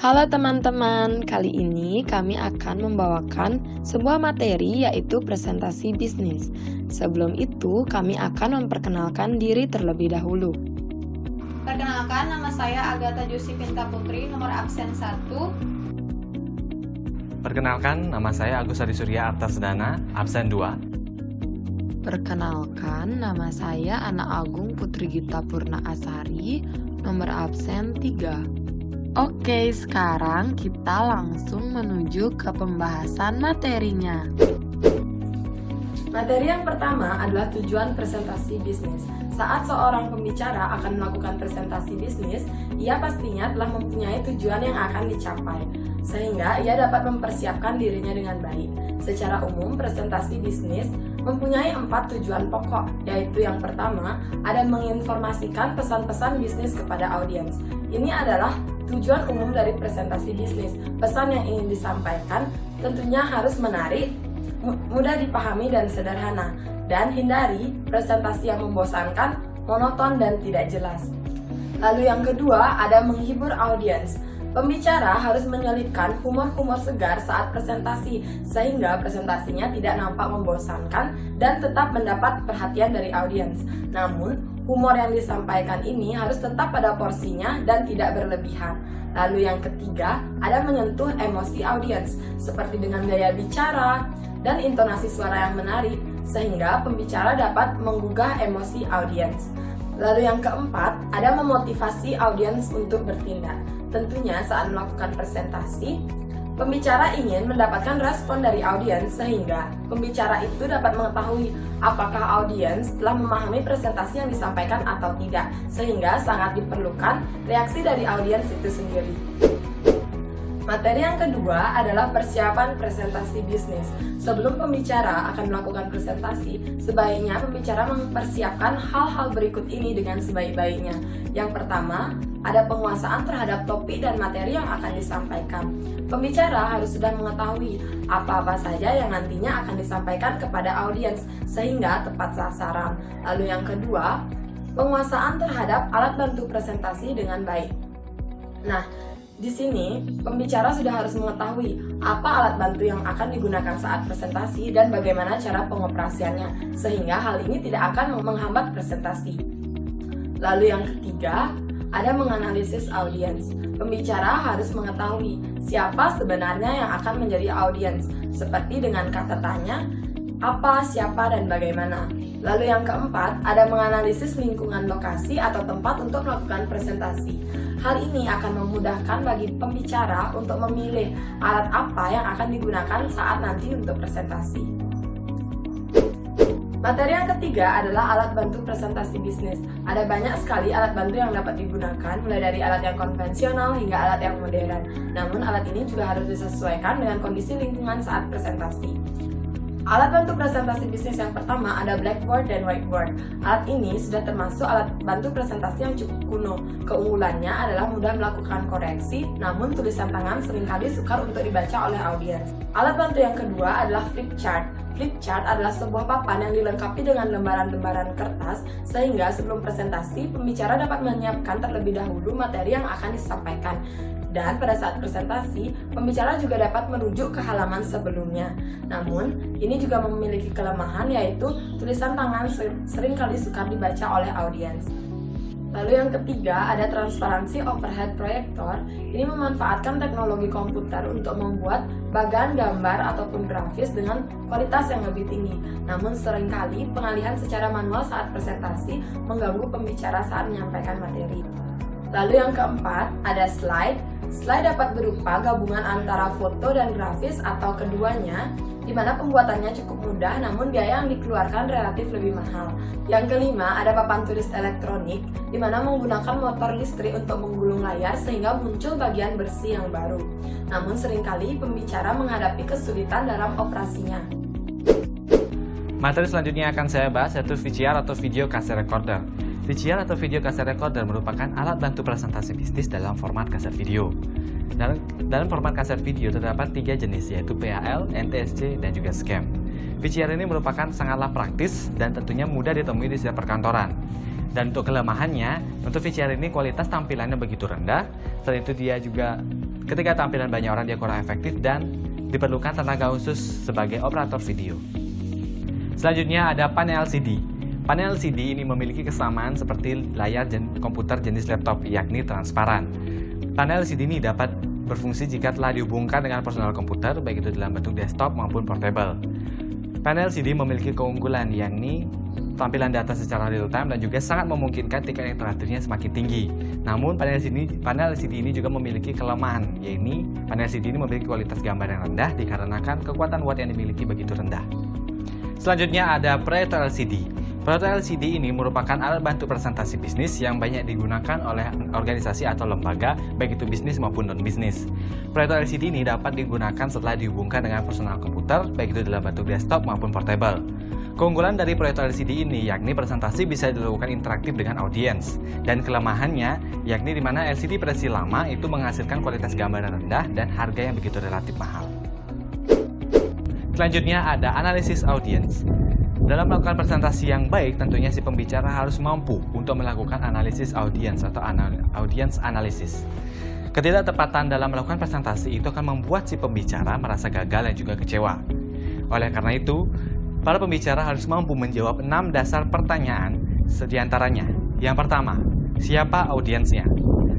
Halo teman-teman, kali ini kami akan membawakan sebuah materi yaitu presentasi bisnis. Sebelum itu, kami akan memperkenalkan diri terlebih dahulu. Perkenalkan, nama saya Agatha Jusipinta Putri, nomor absen 1. Perkenalkan, nama saya Agus Adi Surya Artasdana, absen 2. Perkenalkan, nama saya Ana Agung Putri Gita Purna Asari, nomor absen 3. Oke, sekarang kita langsung menuju ke pembahasan materinya. Materi yang pertama adalah tujuan presentasi bisnis. Saat seorang pembicara akan melakukan presentasi bisnis, ia pastinya telah mempunyai tujuan yang akan dicapai, sehingga ia dapat mempersiapkan dirinya dengan baik. Secara umum, presentasi bisnis mempunyai 4 tujuan pokok, yaitu yang pertama, ada menginformasikan pesan-pesan bisnis kepada audiens. Ini adalah tujuan umum dari presentasi bisnis. Pesan yang ingin disampaikan tentunya harus menarik, mudah dipahami dan sederhana, dan hindari presentasi yang membosankan, monoton dan tidak jelas. Lalu yang kedua, ada menghibur audiens. Pembicara harus menyelipkan humor-humor segar saat presentasi, sehingga presentasinya tidak nampak membosankan dan tetap mendapat perhatian dari audiens. Namun, humor yang disampaikan ini harus tetap pada porsinya dan tidak berlebihan. Lalu yang ketiga, ada menyentuh emosi audiens, seperti dengan gaya bicara dan intonasi suara yang menarik, sehingga pembicara dapat menggugah emosi audiens. Lalu yang keempat, ada memotivasi audiens untuk bertindak. Tentunya saat melakukan presentasi, pembicara ingin mendapatkan respon dari audiens sehingga pembicara itu dapat mengetahui apakah audiens telah memahami presentasi yang disampaikan atau tidak, sehingga sangat diperlukan reaksi dari audiens itu sendiri. Materi yang kedua adalah persiapan presentasi bisnis. Sebelum pembicara akan melakukan presentasi, sebaiknya pembicara mempersiapkan hal-hal berikut ini dengan sebaik-baiknya. Yang pertama, ada penguasaan terhadap topik dan materi yang akan disampaikan. Pembicara harus sudah mengetahui apa-apa saja yang nantinya akan disampaikan kepada audiens sehingga tepat sasaran. Lalu yang kedua, penguasaan terhadap alat bantu presentasi dengan baik. Nah, di sini, pembicara sudah harus mengetahui apa alat bantu yang akan digunakan saat presentasi dan bagaimana cara pengoperasiannya, sehingga hal ini tidak akan menghambat presentasi. Lalu yang ketiga, ada menganalisis audiens. Pembicara harus mengetahui siapa sebenarnya yang akan menjadi audiens, seperti dengan kata tanya, apa, siapa, dan bagaimana. Lalu yang keempat, ada menganalisis lingkungan lokasi atau tempat untuk melakukan presentasi. Hal ini akan memudahkan bagi pembicara untuk memilih alat apa yang akan digunakan saat nanti untuk presentasi. Materi yang ketiga adalah alat bantu presentasi bisnis. Ada banyak sekali alat bantu yang dapat digunakan, mulai dari alat yang konvensional hingga alat yang modern. Namun alat ini juga harus disesuaikan dengan kondisi lingkungan saat presentasi. Alat bantu presentasi bisnis yang pertama ada blackboard dan whiteboard. Alat ini sudah termasuk alat bantu presentasi yang cukup kuno. Keunggulannya adalah mudah melakukan koreksi, namun tulisan tangan seringkali sukar untuk dibaca oleh audiens. Alat bantu yang kedua adalah flip chart. Flip chart adalah sebuah papan yang dilengkapi dengan lembaran-lembaran kertas, sehingga sebelum presentasi, pembicara dapat menyiapkan terlebih dahulu materi yang akan disampaikan. Dan pada saat presentasi, pembicara juga dapat merujuk ke halaman sebelumnya. Namun, ini juga memiliki kelemahan, yaitu tulisan tangan seringkali sukar dibaca oleh audiens. Lalu yang ketiga, ada transparansi overhead proyektor. Ini memanfaatkan teknologi komputer untuk membuat bagan gambar ataupun grafis dengan kualitas yang lebih tinggi. Namun seringkali pengalihan secara manual saat presentasi mengganggu pembicara saat menyampaikan materi. Lalu yang keempat, ada slide. Slide dapat berupa gabungan antara foto dan grafis atau keduanya, di mana pembuatannya cukup mudah namun biaya yang dikeluarkan relatif lebih mahal. Yang kelima, ada papan tulis elektronik, di mana menggunakan motor listrik untuk menggulung layar sehingga muncul bagian bersih yang baru. Namun seringkali pembicara menghadapi kesulitan dalam operasinya. Materi selanjutnya akan saya bahas yaitu VCR atau Video Cassette Recorder. VCR atau Video Cassette Recorder merupakan alat bantu presentasi bisnis dalam format kaset video. Dalam format kaset video terdapat 3 jenis, yaitu PAL, NTSC, dan juga SCAM. VCR ini merupakan sangatlah praktis dan tentunya mudah ditemui di setiap perkantoran. Dan untuk kelemahannya, untuk VCR ini kualitas tampilannya begitu rendah, selain itu dia juga Ketika tampilan banyak orang dia kurang efektif dan diperlukan tenaga khusus sebagai operator video. Selanjutnya ada panel LCD. Panel LCD ini memiliki kesamaan seperti layar komputer jenis laptop, yakni transparan. Panel LCD ini dapat berfungsi jika telah dihubungkan dengan personal komputer, baik itu dalam bentuk desktop maupun portable. Panel LCD memiliki keunggulan, yakni tampilan data secara real time dan juga sangat memungkinkan tingkat interaktifnya semakin tinggi. Namun panel LCD ini juga memiliki kelemahan, yaitu panel LCD ini memiliki kualitas gambar yang rendah dikarenakan kekuatan watt yang dimiliki begitu rendah. Selanjutnya ada proyektor LCD. Proyektor LCD ini merupakan alat bantu presentasi bisnis yang banyak digunakan oleh organisasi atau lembaga, baik itu bisnis maupun non-bisnis. Proyektor LCD ini dapat digunakan setelah dihubungkan dengan personal komputer, baik itu dalam bentuk desktop maupun portable. Keunggulan dari proyektor LCD ini yakni presentasi bisa dilakukan interaktif dengan audiens, dan kelemahannya yakni di mana LCD versi lama itu menghasilkan kualitas gambar yang rendah dan harga yang begitu relatif mahal. Selanjutnya ada analisis audiens. Dalam melakukan presentasi yang baik, tentunya si pembicara harus mampu untuk melakukan analisis audiens atau audience analysis. Ketidaktepatan dalam melakukan presentasi itu akan membuat si pembicara merasa gagal dan juga kecewa. Oleh karena itu, para pembicara harus mampu menjawab 6 dasar pertanyaan diantaranya. Yang pertama, siapa audiensnya?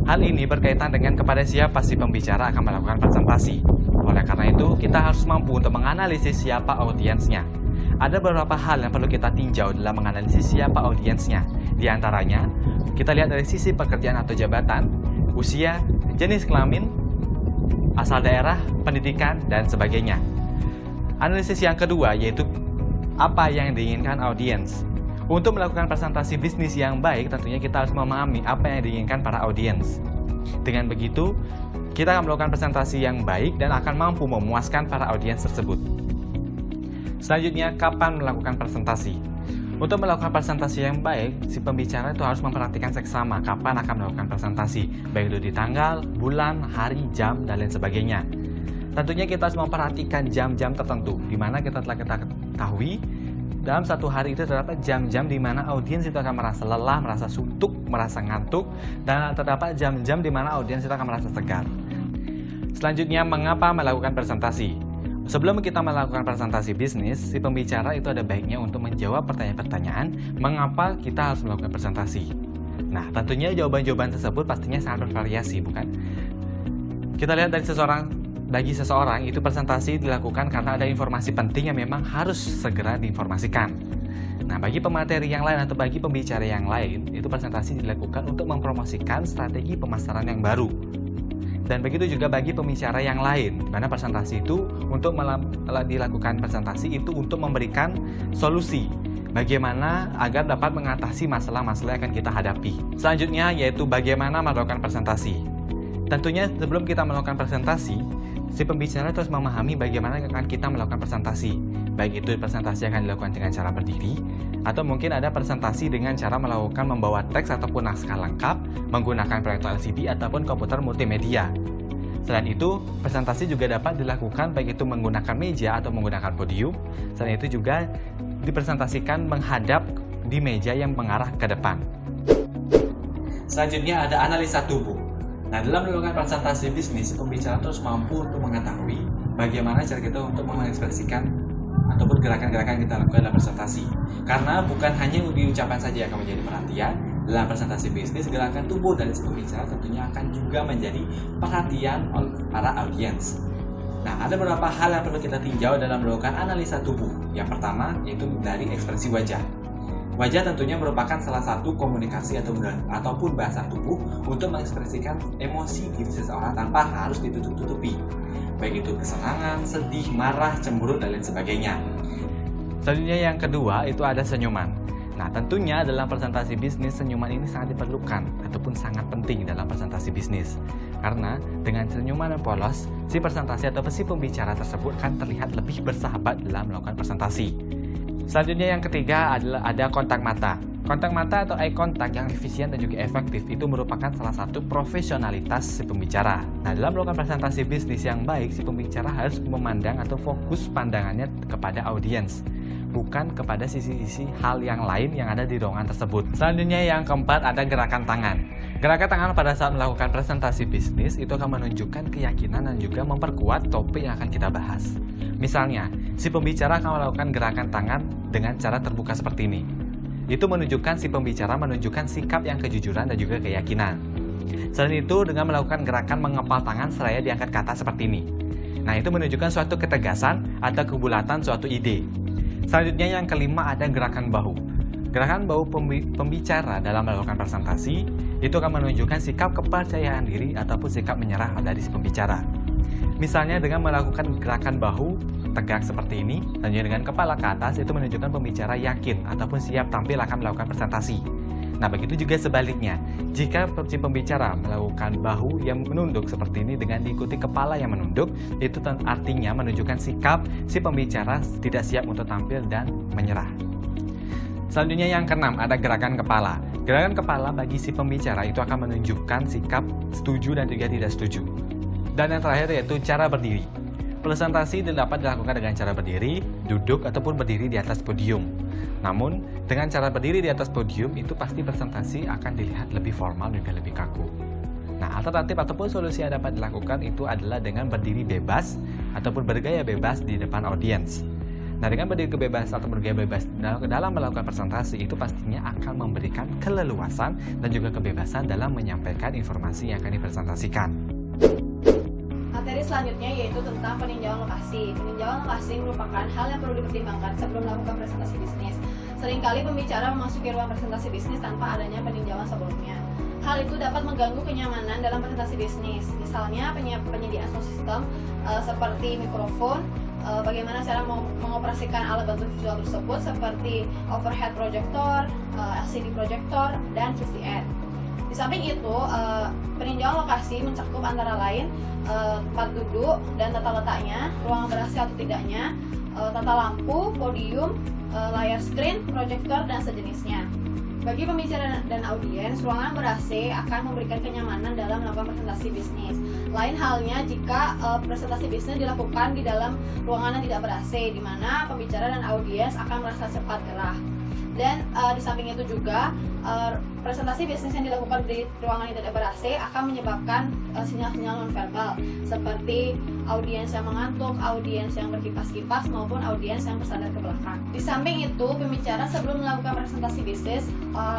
Hal ini berkaitan dengan kepada siapa si pembicara akan melakukan presentasi. Oleh karena itu, kita harus mampu untuk menganalisis siapa audiensnya. Ada beberapa hal yang perlu kita tinjau dalam menganalisis siapa audiensnya. Di antaranya, kita lihat dari sisi pekerjaan atau jabatan, usia, jenis kelamin, asal daerah, pendidikan, dan sebagainya. Analisis yang kedua yaitu apa yang diinginkan audiens. Untuk melakukan presentasi bisnis yang baik, tentunya kita harus memahami apa yang diinginkan para audiens. Dengan begitu, kita akan melakukan presentasi yang baik dan akan mampu memuaskan para audiens tersebut. Selanjutnya, kapan melakukan presentasi? Untuk melakukan presentasi yang baik, si pembicara itu harus memperhatikan seksama kapan akan melakukan presentasi, baik itu di tanggal, bulan, hari, jam, dan lain sebagainya. Tentunya kita harus memperhatikan jam-jam tertentu, di mana kita telah ketahui dalam satu hari itu terdapat jam-jam di mana audiens itu akan merasa lelah, merasa suntuk, merasa ngantuk, dan terdapat jam-jam di mana audiens itu akan merasa segar. Selanjutnya, mengapa melakukan presentasi? Sebelum kita melakukan presentasi bisnis, si pembicara itu ada baiknya untuk menjawab pertanyaan-pertanyaan mengapa kita harus melakukan presentasi. Nah, tentunya jawaban-jawaban tersebut pastinya sangat bervariasi, bukan? Kita lihat bagi seseorang itu presentasi dilakukan karena ada informasi penting yang memang harus segera diinformasikan. Nah, bagi pemateri yang lain atau bagi pembicara yang lain, itu presentasi dilakukan untuk mempromosikan strategi pemasaran yang baru. Dan begitu juga bagi pembicara yang lain, di mana presentasi itu untuk dilakukan presentasi itu untuk memberikan solusi bagaimana agar dapat mengatasi masalah-masalah yang akan kita hadapi. Selanjutnya yaitu bagaimana melakukan presentasi. Tentunya sebelum kita melakukan presentasi, si pembicara terus memahami bagaimana akan kita melakukan presentasi. Baik itu presentasi akan dilakukan dengan cara berdiri, atau mungkin ada presentasi dengan cara membawa teks ataupun naskah lengkap, menggunakan proyektor LCD ataupun komputer multimedia. Selain itu, presentasi juga dapat dilakukan baik itu menggunakan meja atau menggunakan podium. Selain itu juga dipresentasikan menghadap di meja yang mengarah ke depan. Selanjutnya ada analisa tubuh. Nah, dalam melakukan presentasi bisnis, pembicara terus mampu untuk mengetahui bagaimana cara kita untuk mengekspresikan ataupun gerakan-gerakan yang kita lakukan dalam presentasi. Karena bukan hanya di ucapan saja yang akan menjadi perhatian, dalam presentasi bisnis, gerakan tubuh dari si pembicara tentunya akan juga menjadi perhatian oleh para audiens. Nah, ada beberapa hal yang perlu kita tinjau dalam melakukan analisa tubuh. Yang pertama, yaitu dari ekspresi wajah. Wajah tentunya merupakan salah satu komunikasi ataupun bahasa tubuh untuk mengekspresikan emosi diri seseorang tanpa harus ditutup-tutupi. Baik itu kesenangan, sedih, marah, cemburu, dan lain sebagainya. Selanjutnya yang kedua itu ada senyuman. Nah, tentunya dalam presentasi bisnis, senyuman ini sangat diperlukan ataupun sangat penting dalam presentasi bisnis. Karena dengan senyuman yang polos, si presentasi atau si pembicara tersebut akan terlihat lebih bersahabat dalam melakukan presentasi. Selanjutnya yang ketiga adalah ada kontak mata. Kontak mata atau eye contact yang efisien dan juga efektif itu merupakan salah satu profesionalitas si pembicara. Nah, dalam melakukan presentasi bisnis yang baik, si pembicara harus memandang atau fokus pandangannya kepada audiens, bukan kepada sisi-sisi hal yang lain yang ada di ruangan tersebut. Selanjutnya yang keempat ada gerakan tangan. Gerakan tangan pada saat melakukan presentasi bisnis itu akan menunjukkan keyakinan dan juga memperkuat topik yang akan kita bahas. Misalnya, si pembicara akan melakukan gerakan tangan dengan cara terbuka seperti ini. Itu menunjukkan si pembicara menunjukkan sikap yang kejujuran dan juga keyakinan. Selain itu, dengan melakukan gerakan mengepal tangan seraya diangkat ke atas seperti ini. Nah, itu menunjukkan suatu ketegasan atau kebulatan suatu ide. Selanjutnya yang kelima ada gerakan bahu. Gerakan bahu pembicara dalam melakukan presentasi itu akan menunjukkan sikap kepercayaan diri ataupun sikap menyerah dari si pembicara. Misalnya dengan melakukan gerakan bahu tegak seperti ini dan juga dengan kepala ke atas itu menunjukkan pembicara yakin ataupun siap tampil akan melakukan presentasi. Nah, begitu juga sebaliknya. Jika si pembicara melakukan bahu yang menunduk seperti ini dengan diikuti kepala yang menunduk, itu artinya menunjukkan sikap si pembicara tidak siap untuk tampil dan menyerah. Selanjutnya yang keenam ada gerakan kepala. Gerakan kepala bagi si pembicara itu akan menunjukkan sikap setuju dan juga tidak setuju. Dan yang terakhir yaitu cara berdiri. Presentasi dapat dilakukan dengan cara berdiri, duduk, ataupun berdiri di atas podium. Namun, dengan cara berdiri di atas podium itu pasti presentasi akan dilihat lebih formal dan lebih kaku. Nah, alternatif ataupun solusi yang dapat dilakukan itu adalah dengan berdiri bebas ataupun bergaya bebas di depan audiens. Nah, dengan berdiri bebas atau bergaya bebas dalam melakukan presentasi itu pastinya akan memberikan keleluasan dan juga kebebasan dalam menyampaikan informasi yang akan dipresentasikan. Materi selanjutnya yaitu tentang peninjauan lokasi. Peninjauan lokasi merupakan hal yang perlu dipertimbangkan sebelum melakukan presentasi bisnis. Seringkali pembicara memasuki ruang presentasi bisnis tanpa adanya peninjauan sebelumnya. Hal itu dapat mengganggu kenyamanan dalam presentasi bisnis. Misalnya penyediaan sound system seperti mikrofon, bagaimana cara mengoperasikan alat bantu visual tersebut seperti overhead projector, LCD projector, dan VCR. Di samping itu, peninjauan lokasi mencakup antara lain tempat duduk dan tata letaknya, ruangan ber-AC atau tidaknya, tata lampu, podium, layar screen, proyektor, dan sejenisnya. Bagi pembicara dan audiens, ruangan ber-AC akan memberikan kenyamanan dalam melakukan presentasi bisnis. Lain halnya jika presentasi bisnis dilakukan di dalam ruangan yang tidak ber-AC, di mana pembicara dan audiens akan merasa cepat gerah. Dan di samping itu juga presentasi bisnis yang dilakukan di ruangan yang tidak ber-AC akan menyebabkan sinyal-sinyal nonverbal seperti audiens yang mengantuk, audiens yang berkipas-kipas maupun audiens yang bersandar ke belakang. Di samping itu, pembicara sebelum melakukan presentasi bisnis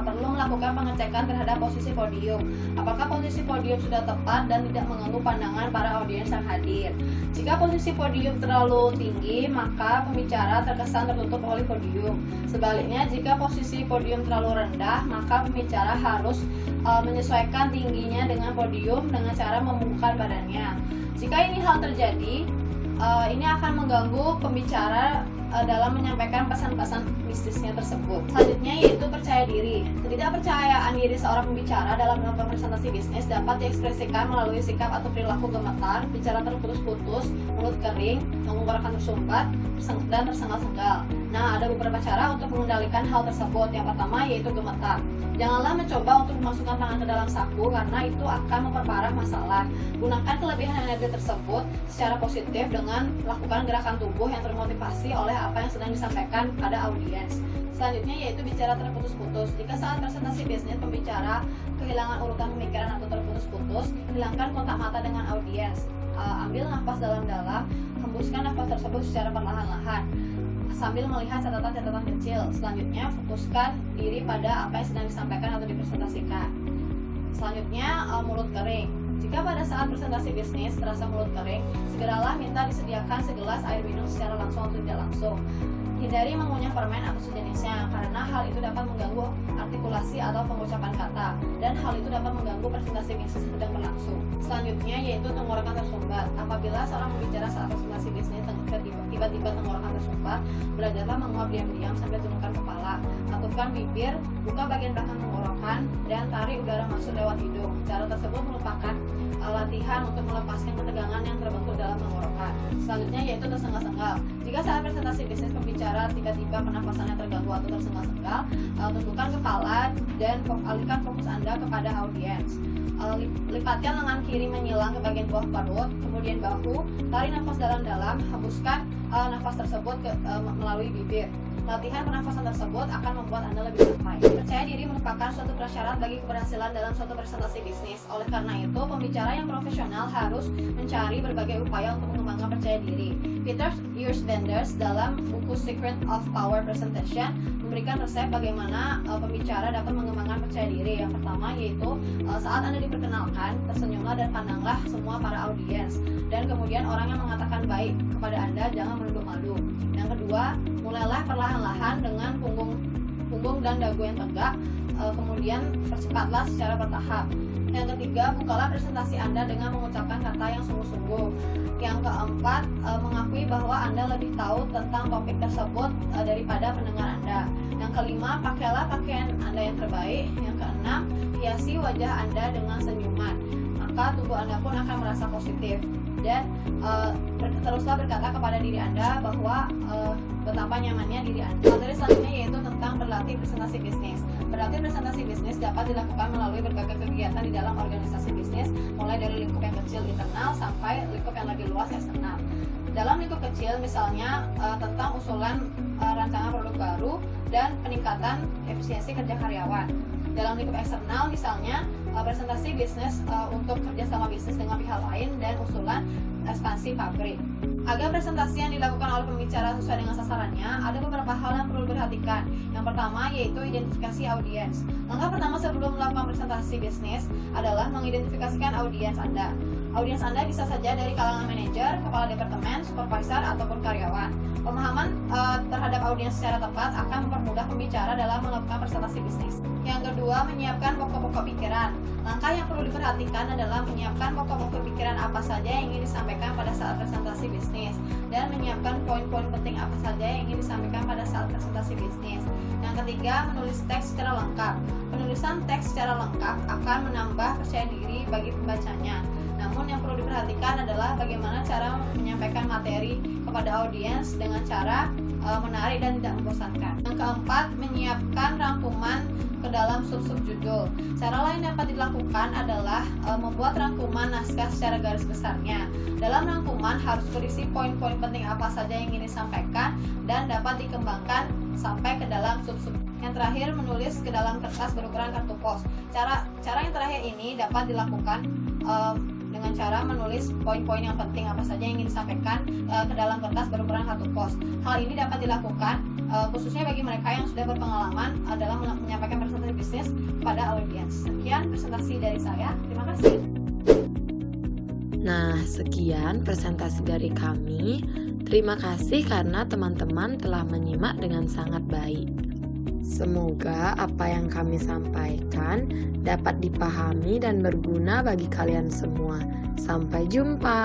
perlu melakukan pengecekan terhadap posisi podium. Apakah posisi podium sudah tepat dan tidak mengganggu pandangan para audiens yang hadir. Jika posisi podium terlalu tinggi, maka pembicara terkesan tertutup oleh podium. Sebaliknya, jika posisi podium terlalu rendah, maka pembicara harus menyesuaikan tingginya dengan podium dengan cara membungkukkan badannya. Jika ini hal terjadi, ini akan mengganggu pembicara dalam menyampaikan pesan-pesan bisnisnya tersebut. Selanjutnya yaitu percaya diri. Ketidakpercayaan diri seorang pembicara dalam melakukan presentasi bisnis dapat diekspresikan melalui sikap atau perilaku gemetar, bicara terputus-putus, mulut kering, tenggorokan tersumbat, dan tersengal-sengal. Nah, ada beberapa cara untuk mengendalikan hal tersebut. Yang pertama yaitu gemetar. Janganlah mencoba untuk memasukkan tangan ke dalam saku karena itu akan memperparah masalah. Gunakan kelebihan energi tersebut secara positif dengan melakukan gerakan tubuh yang termotivasi oleh apa yang sedang disampaikan pada audiens. Selanjutnya yaitu bicara terputus-putus. Jika saat presentasi bisnis pembicara kehilangan urutan pemikiran atau terputus-putus, hilangkan kontak mata dengan audiens. Ambil nafas dalam-dalam, hembuskan nafas tersebut secara perlahan-lahan sambil melihat catatan-catatan kecil. Selanjutnya, fokuskan diri pada apa yang sedang disampaikan atau dipresentasikan. Selanjutnya, mulut kering. Jika pada saat presentasi bisnis terasa mulut kering, segeralah minta disediakan segelas air minum secara langsung atau tidak langsung. Hindari mengunyah permen atau sejenisnya, karena hal itu dapat mengganggu artikulasi atau pengucapan kata, dan hal itu dapat mengganggu presentasi bisnis yang sedang berlangsung. Selanjutnya yaitu tenggorokan tersumbat. Apabila seorang pembicara saat presentasi bisnis tiba-tiba tenggorokan tersumbat, belajarlah menguap diam-diam sambil turunkan kepala. Atupkan bibir, buka bagian belakang tenggorokan, dan tarik udara masuk lewat hidung. Cara tersebut merupakan latihan untuk melepaskan ketegangan yang terbentuk dalam tenggorokan. Selanjutnya yaitu tersengal-sengal. Jika saat presentasi bisnis pembicara tiba-tiba pernapasannya terganggu atau tersengal-sengal, tundukkan kepala dan alihkan fokus Anda kepada audiens. Lipatkan lengan kiri menyilang ke bagian bawah perut, kemudian bahu, tarik nafas dalam-dalam, hembuskan nafas tersebut melalui bibir. Latihan pernafasan tersebut akan membuat Anda lebih santai. Percaya diri merupakan suatu prasyarat bagi keberhasilan dalam suatu presentasi bisnis. Oleh karena itu, pembicara yang profesional harus mencari berbagai upaya untuk mengembangkan percaya diri. Peter Ursbenders dalam buku Secret of Power Presentation memberikan resep bagaimana pembicara dapat mengembangkan percaya diri. Yang pertama yaitu saat Anda diperkenalkan, tersenyumlah dan pandanglah semua para audiens. Dan kemudian orang yang mengatakan baik kepada Anda jangan menunduk malu. Yang kedua, mulailah perlahan-lahan dengan punggung dan dagu yang tegak. Kemudian percepatlah secara bertahap. Yang ketiga, bukalah presentasi Anda dengan mengucapkan kata yang sungguh-sungguh. Yang keempat, mengakui bahwa Anda lebih tahu tentang topik tersebut daripada pendengar Anda. Yang kelima, pakailah pakaian Anda yang terbaik. Yang keenam, hiasi wajah Anda dengan senyuman. Maka tubuh Anda pun akan merasa positif. Dan teruslah berkata kepada diri Anda bahwa betapa nyamannya diri Anda. Materi selanjutnya yaitu tentang berlatih presentasi bisnis. Berlatih presentasi bisnis dapat dilakukan melalui berbagai kegiatan di dalam organisasi bisnis, mulai dari lingkup yang kecil internal sampai lingkup yang lebih luas eksternal. Dalam lingkup kecil misalnya tentang usulan rancangan produk baru dan peningkatan efisiensi kerja karyawan. Dalam lingkup eksternal misalnya presentasi bisnis untuk kerjasama bisnis dengan pihak lain dan usulan ekspansi pabrik. Agar presentasi yang dilakukan oleh pembicara sesuai dengan sasarannya, ada beberapa hal yang perlu diperhatikan. Yang pertama yaitu identifikasi audiens. Langkah pertama sebelum melakukan presentasi bisnis adalah mengidentifikasikan audiens Anda. Audiens Anda bisa saja dari kalangan manajer, kepala departemen, supervisor, ataupun karyawan. Pemahaman terhadap audiens secara tepat akan mempermudah pembicara dalam melakukan presentasi bisnis. Yang kedua, menyiapkan pokok-pokok pikiran. Langkah yang perlu diperhatikan adalah menyiapkan pokok-pokok pikiran apa saja yang ingin disampaikan pada saat presentasi bisnis dan menyiapkan poin-poin penting apa saja yang ingin disampaikan pada saat presentasi bisnis. Yang ketiga, menulis teks secara lengkap. Penulisan teks secara lengkap akan menambah percaya diri bagi pembacanya. Namun yang perlu diperhatikan adalah bagaimana cara menyampaikan materi kepada audiens dengan cara menarik dan tidak membosankan. Yang keempat, menyiapkan rangkuman ke dalam sub-sub judul. Cara lain yang dapat dilakukan adalah membuat rangkuman naskah secara garis besarnya. Dalam rangkuman harus berisi poin-poin penting apa saja yang ingin disampaikan dan dapat dikembangkan sampai ke dalam sub-sub. Yang terakhir, menulis ke dalam kertas berukuran kartu pos. Cara yang terakhir ini dapat dilakukan dengan cara menulis poin-poin yang penting apa saja yang ingin disampaikan ke dalam kertas berukuran kartu pos. Hal ini dapat dilakukan khususnya bagi mereka yang sudah berpengalaman dalam menyampaikan presentasi bisnis kepada audiens. Sekian presentasi dari saya. Terima kasih. Nah, sekian presentasi dari kami. Terima kasih karena teman-teman telah menyimak dengan sangat baik. Semoga apa yang kami sampaikan dapat dipahami dan berguna bagi kalian semua. Sampai jumpa.